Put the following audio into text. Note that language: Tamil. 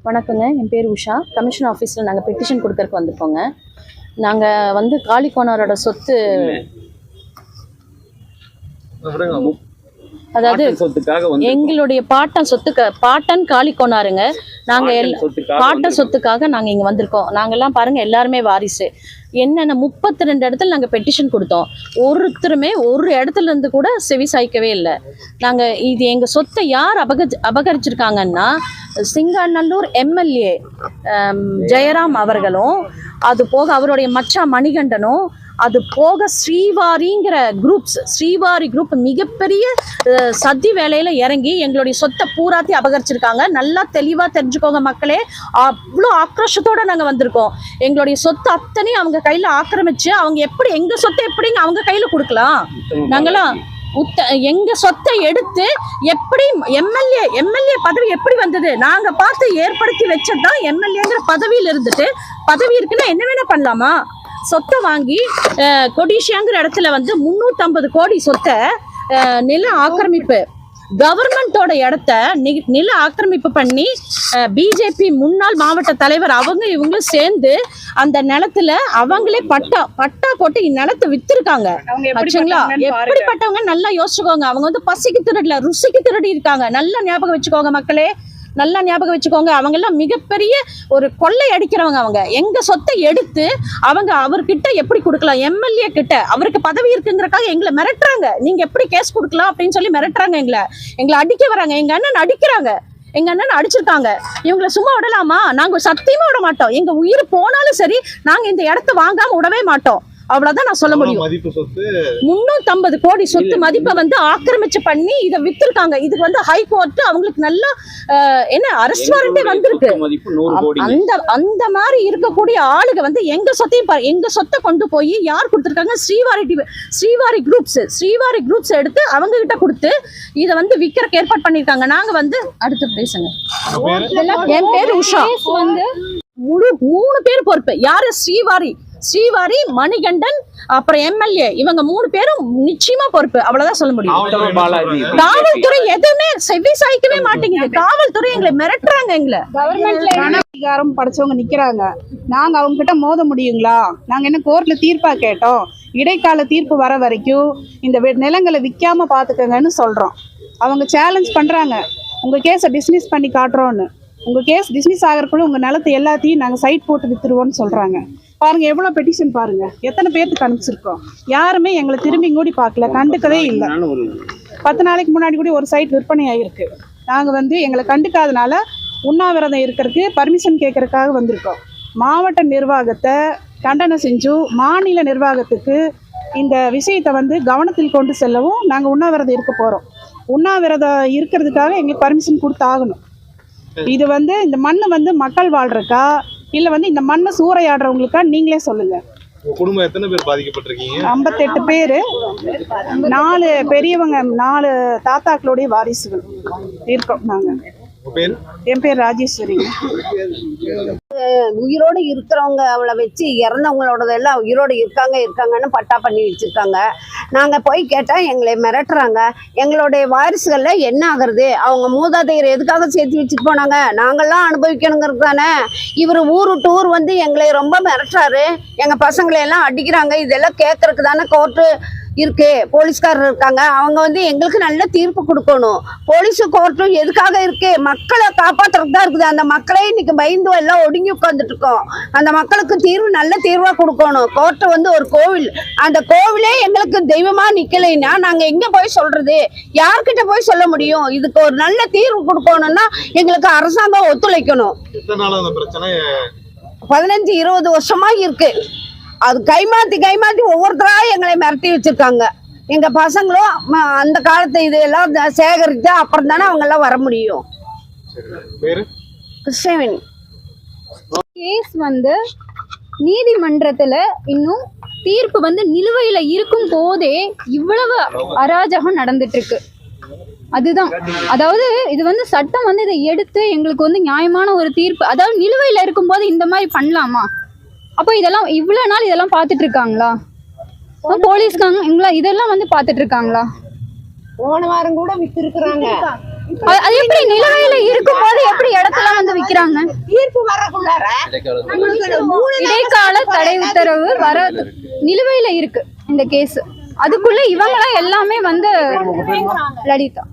வணக்கங்க, என் பேர் உஷா. கமிஷன் ஆஃபீஸில் நாங்கள் பெட்டிஷன் கொடுக்கறக்கு வந்திருக்கோங்க. நாங்கள் வந்து காளிக்கோனாரோட சொத்து, அதாவது எங்களுடைய பாட்டன் சொத்துக்கு, பாட்டன் காளிக்கோனாருங்க. நாங்கள் பாட்டன் சொத்துக்காக நாங்கள் இங்கே வந்திருக்கோம். நாங்கள்லாம் பாருங்கள் எல்லாருமே வாரிசு. என்னென்ன 32 இடத்துல நாங்கள் பெட்டிஷன் கொடுத்தோம். ஒருத்தருமே ஒரு இடத்துல இருந்து கூட செவி சாய்க்கவே இல்லை. நாங்கள் இது எங்கள் சொத்தை யார் அபகரிச்சிருக்காங்கன்னா சிங்காநல்லூர் எம்எல்ஏ ஜெயராம் அவர்களும், அது போக அவருடைய மச்சா மணிகண்டனும், அது போக ஸ்ரீவாரிங்கிற ஸ்ரீவாரி குரூப் மிகப்பெரிய சதி வேலையில் இறங்கி எங்களுடைய சொத்தை பூராத்தி அபகரிச்சிருக்காங்க. நல்லா தெளிவாக தெரிஞ்சுக்கோங்க மக்களே. அவ்வளோ ஆக்ரோஷத்தோடு நாங்கள் வந்திருக்கோம். எங்களுடைய சொத்து அத்தனையும் அவங்க கையில் ஆக்கிரமிச்சு, அவங்க எப்படி எங்கள் சொத்தை எப்படிங்க அவங்க கையில் கொடுக்கலாம்? நாங்களாம் எங்க சொத்தை எடுத்து எப்படி எம்எல்ஏ பதவி எப்படி வந்தது? நாங்க பார்த்து ஏற்படுத்தி வச்சதுதான். எம்எல்ஏங்கிற பதவியில் இருந்துட்டு, பதவி இருக்குன்னா என்ன வேணா பண்ணலாமா? சொத்தை வாங்கி கொடிஷியாங்கிற இடத்துல வந்து 350 கோடி சொத்தை நில ஆக்கிரமிப்பு, கவர்மெண்டோட இடத்த நில ஆக்கிரமிப்பு பண்ணி பிஜேபி முன்னாள் மாவட்ட தலைவர் இவங்களும் சேர்ந்து அந்த நிலத்துல அவங்களே பட்டா போட்டு நிலத்தை வித்திருக்காங்க. ஆச்சுங்களா? எப்படிப்பட்டவங்க நல்லா யோசிச்சுக்கோங்க. அவங்க வந்து பசிக்கு திருடல, ருசிக்கு திருடி இருக்காங்க. நல்லா ஞாபகம் வச்சுக்கோங்க மக்களே, நல்லா ஞாபகம் வச்சுக்கோங்க. அவங்க எல்லாம் மிகப்பெரிய ஒரு கொள்ளை அடிக்கிறவங்க. அவங்க எங்க சொத்தை எடுத்து அவங்க அவர்கிட்ட எப்படி கொடுக்கலாம்? எம்எல்ஏ கிட்ட அவருக்கு பதவி இருக்குங்கிறக்காக எங்களை மிரட்டுறாங்க. நீங்க எப்படி கேஸ் கொடுக்கலாம் அப்படின்னு சொல்லி மிரட்டுறாங்க. எங்களை அடிக்க வராங்க. எங்க அண்ணன் அடிக்கிறாங்க. எங்க அண்ணன் அடிச்சிருக்காங்க. இவங்களை சும்மா விடலாமா? நாங்க சத்தியமா விட மாட்டோம். எங்க உயிர் போனாலும் சரி, நாங்க இந்த இடத்த வாங்காம விடவே மாட்டோம். அவ்வளவுதான் நான் சொல்ல முடியும். 350 கோடி சொத்து மதிப்பை வந்து ஆக்கிரமிச்சு பண்ணி இதை வித்திருக்காங்க. இதுக்கு வந்து ஹைகோர்ட் அவங்களுக்கு நல்லா அரெஸ்ட் வாரண்டே வந்திருக்கு. அந்த மாதிரி இருக்கக்கூடிய ஆளுங்க வந்து எங்க சொத்தை கொண்டு போய் யார் கொடுத்துருக்காங்க? ஸ்ரீவாரி குரூப்ஸ் எடுத்து அவங்க கிட்ட கொடுத்து இதை வந்து விற்கிறக்கு ஏற்பாடு பண்ணிருக்காங்க. நாங்க வந்து அடுத்து பேசுங்க. என் பேரு உஷா. வந்து 3 பேர் பொறுப்பு. யாரு? ஸ்ரீவாரி, மணிகண்டன், அப்புறம் எம்எல்ஏ, இவங்க 3 பேரும் நிச்சயமா பொறுப்பு. அவ்வளவுதான் சொல்ல முடியும். காவல்துறை எதுவுமே செவி சாய்க்கவே மாட்டேங்குது. காவல்துறை எங்களை மிரட்டுறாங்க. எங்களை கவர்மெண்ட்ல அதிகாரம் படைச்சவங்க நிக்கிறாங்க. நாங்க அவங்க கிட்ட மோத முடியுங்களா? நாங்க என்ன கோர்ட்ல தீர்ப்பா கேட்டோம்? இடைக்கால தீர்ப்பு வர வரைக்கும் இந்த நிலங்களை விற்காம பாத்துக்கங்கன்னு சொல்றோம். அவங்க சேலஞ்ச் பண்றாங்க, உங்க கேஸை டிஸ்மிஸ் பண்ணி காட்டுறோன்னு. உங்க கேஸ் டிஸ்மிஸ் ஆகிறக்குள்ள உங்க நிலத்தை எல்லாத்தையும் நாங்க சைட் போட்டு வித்துருவோம்னு சொல்றாங்க. பாருங்க எவ்வளவு பெட்டிஷன் பாருங்க, எத்தனை பேருக்கு அனுப்பிச்சிருக்கோம். யாருமே எங்களை திரும்பி கூடி பார்க்கல, கண்டுக்கவே இல்லை. 10 நாளைக்கு முன்னாடி கூட ஒரு சைட் விற்பனை ஆகிருக்கு. நாங்கள் வந்து எங்களை கண்டுக்காதனால உண்ணாவிரதம் இருக்கிறதுக்கு பர்மிஷன் கேட்கறதுக்காக வந்திருக்கோம். மாவட்ட நிர்வாகத்தை கண்டனம் செஞ்சு மாநில நிர்வாகத்துக்கு இந்த விஷயத்தை வந்து கவனத்தில் கொண்டு செல்லவும் நாங்கள் உண்ணாவிரதம் இருக்க போகிறோம். உண்ணாவிரதம் இருக்கிறதுக்காக எங்களுக்கு பர்மிஷன் கொடுத்தாகணும். இது வந்து இந்த மண்ணு வந்து மக்கள் வாழ்றக்கா இல்லை வந்து இந்த மண்ணை சூறையாடுறவங்களுக்கா நீங்களே சொல்லுங்க. குடும்பம் எத்தனை பேர் பாதிக்கப்பட்டிருக்கீங்க? 58 பேர். 4 பெரியவங்க, 4 தாத்தாக்களுடைய வாரிசுகள் இருக்கோம் நாங்க. என் பேர் ராஜேஸ்வரி. உயிரோடு இருக்கிறவங்க அவளை வச்சு இறந்தவங்களோடதெல்லாம் உயிரோடு இருக்காங்கன்னு பட்டா பண்ணி வச்சுருக்காங்க. நாங்கள் போய் கேட்டால் எங்களை மிரட்டுறாங்க. எங்களுடைய வாரிசுகளில் என்ன ஆகுறது? அவங்க மூதாதையர் எதுக்காக சேர்த்து வச்சுட்டு போனாங்க? நாங்கள்லாம் அனுபவிக்கணுங்கிறது தானே. இவர் ஊர் விட்டு ஊர் வந்து எங்களை ரொம்ப மிரட்டுறாரு. எங்கள் பசங்களையெல்லாம் அடிக்கிறாங்க. இதெல்லாம் கேட்கறதுக்கு தானே கோர்ட்டு இருக்கு, போலீஸ்காரர் இருக்காங்க. அவங்க வந்து எங்களுக்கு நல்ல தீர்ப்பு கொடுக்கணும். போலீஸும் கோர்ட்டும் எதுக்காக இருக்கு? மக்களை காப்பாற்றுறதுக்கு தான் இருக்குது. அந்த மக்களே இன்னைக்கு பயந்து எல்லாம் ஒடுங்கி உட்காந்துட்டு இருக்கோம். அந்த மக்களுக்கு நல்ல தீர்வா கொடுக்கணும். கோர்ட்டு வந்து ஒரு கோவில், அந்த கோவிலே எங்களுக்கு தெய்வமா நிக்கலைன்னா நாங்க எங்க போய் சொல்றது? யார்கிட்ட போய் சொல்ல முடியும்? இதுக்கு ஒரு நல்ல தீர்வு கொடுக்கணும்னா எங்களுக்கு அரசாங்கம் ஒத்துழைக்கணும். 15-20 வருஷமா இருக்கு. அது கைமாத்தி ஒவ்வொருத்தரா எங்களை மிரட்டி வச்சிருக்காங்க. எங்க பசங்களும் அந்த காலத்து இதெல்லாம் சேகரிச்சா அப்புறம் தானே அவங்க எல்லாம் வர முடியும். கிருஷ்ணவேணி கேஸ் வந்து நீதிமன்றத்துல இன்னும் தீர்ப்பு வந்து நிலுவையில இருக்கும் போதே இவ்வளவு அராஜகம் நடந்துட்டு இருக்கு. அதுதான், அதாவது இது வந்து சட்டம் வந்து இதை எடுத்து எங்களுக்கு வந்து நியாயமான ஒரு தீர்ப்பு, அதாவது நிலுவையில இருக்கும் போது இந்த மாதிரி பண்ணலாமா? அப்போ இதெல்லாம் இவ்வளவு நாள் இதெல்லாம் பார்த்துட்டு இருக்காங்களா போலீஸ்காரங்க? இவங்களா இதெல்லாம் வந்து பார்த்துட்டு இருக்காங்களா? போன வாரம் கூட வித்து இருக்கிறாங்க. அது எப்படி நிலுவையில இருக்கும் போது எப்படி இடத்துல வந்து நிக்கிறாங்க. தீர்ப்பு வரக்குள்ளார இடைக்கால தடை உத்தரவு வர நிலுவையில இருக்கு இந்த கேஸ். அதுக்குள்ள இவங்களாம் எல்லாமே வந்து லலிதா